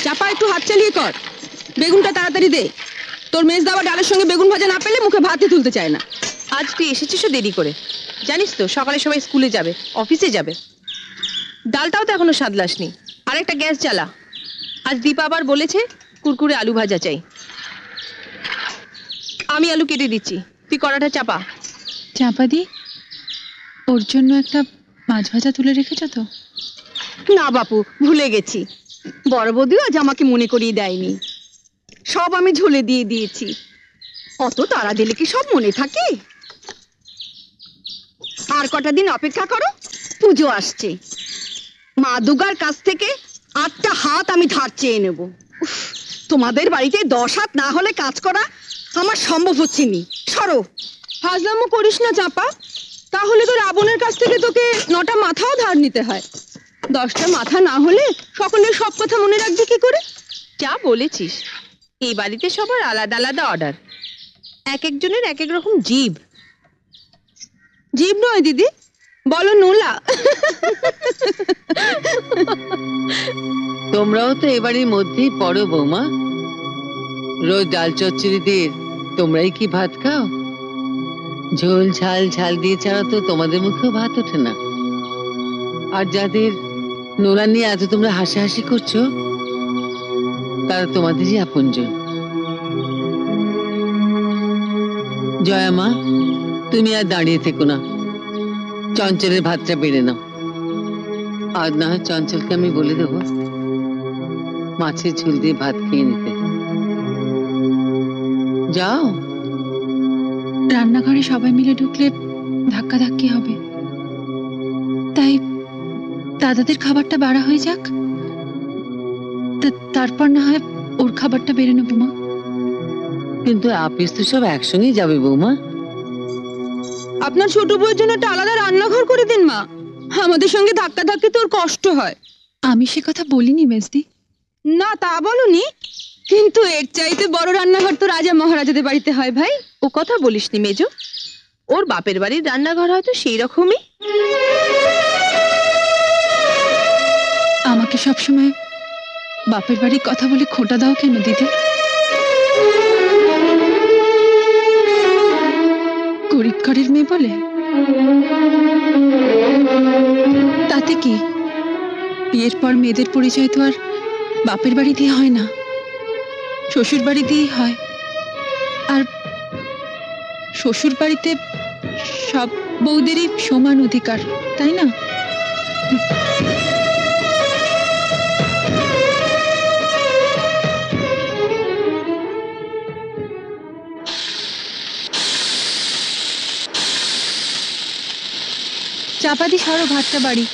চাপা একটু হাত চালিয়ে কর, বেগুনটা তাড়াতাড়ি দে। তোর মেজ দেওয়া ডালের সঙ্গে বেগুন ভাজা না পেলে মুখে ভাতই তুলতে চায় না। আজ তুই এসেছিস দেরি করে, জানিস তো সকালে সবাই স্কুলে যাবে, অফিসে যাবে। ডালটাও তো এখনো সাদলাসনি। আর একটা গ্যাস জ্বালা। আজ দীপা আবার বলেছে কুরকুরে আলু ভাজা চাই। আমি আলু কেটে দিচ্ছি, তুই কড়াটা চাপা। চাপা দি, ওর জন্য একটা মাছ ভাজা তুলে রেখেছ তো? না বাপু, ভুলে গেছি। বড় বৌদিও আজ আমাকে মনে করিয়ে দেয়নি। সব আমি ঝোলে দিয়ে দিয়েছি। অত তাড়া দিলে কি সব মনে থাকে? আর কটা দিন অপেক্ষা করো, পুজো আসছে। মা দুর্গার কাছ থেকে 8টা হাত আমি ধার চেয়ে নেব। তোমাদের বাড়িতে 10 হাত না হলে কাজ করা আমার সম্ভব হচ্ছে নি। সরো। ফাজলামো করিস না চাপা, তাহলে তো রাবণের কাছ থেকে তোকে 9টা মাথাও ধার নিতে হয়। 10টা মাথা না হলে সকলের সব কথা মনে রাখবি কি করে? যা বলেছিস, এই বাড়িতে সবার আলাদা আলাদা অর্ডার, এক একজনের এক এক রকম জীব। জীব নয় দিদি, বলো নোলা। তোমরাও তো এবারের মধ্যেই পড়ো বৌমা। রোজ ডাল চচ্চড়ি দিয়ে তোমরাই কি ভাত খাও? ঝোল ঝাল ঝাল দিয়ে ছাড়া তো তোমাদের মুখেও ভাত ওঠে না। আর যাদের নোলা নিয়ে এত তোমরা হাসাহাসি করছো, তারা তোমাদেরই আপনজন। জয়া মা, তুমি আর দাঁড়িয়ে থেকো না, চঞ্চলের ভাতটা বেড়ে নাও। আজ না হয় চঞ্চলকে আমি বলে দেবো মাছের ঝোল দিয়ে ভাত খেয়ে নিতে। যাও। রান্নাঘরে সবাই মিলে ঢুকলে ধাক্কাধাক্কি হবে, তাই দাদাদের খাবারটা বাড়া হয়ে যাক, তারপর না হয় ওর খাবারটা বেড়ে নেবো মা। কিন্তু আপিস তো সব একসঙ্গেই যাবে বৌমা। আপনার ছোট বউয়ের জন্য একটা আলাদা রান্নাঘর করে দিন মা, আমাদের সঙ্গে ধাক্কা ধাক্কি তোর কষ্ট হয়। আমি সে কথা বলিনি মেজদি। না তা বলনি, কিন্তু এর চাইতে বড় রান্নাঘর তো রাজা মহারাজাদের বাড়িতে হয় ভাই। ও কথা বলিসনি মেজো, ওর বাপের বাড়ির রান্নাঘর হয়তো সেই রকমই। আমাকে সবসময় বাপের বাড়ির কথা বলে খোঁটা দাও কেন দিদি? গরিব ঘরের মেয়ে বলে? তাতে কি, বিয়ের পর মেয়েদের পরিচয় তো আর বাপের বাড়ি দিয়ে হয় না, শ্বশুর বাড়ি দিয়েই হয়। আর শ্বশুর বাড়িতে সব বউদেরই সমান অধিকার, তাই না? চাপা দি, সরো, ভাতটা বাড়ি।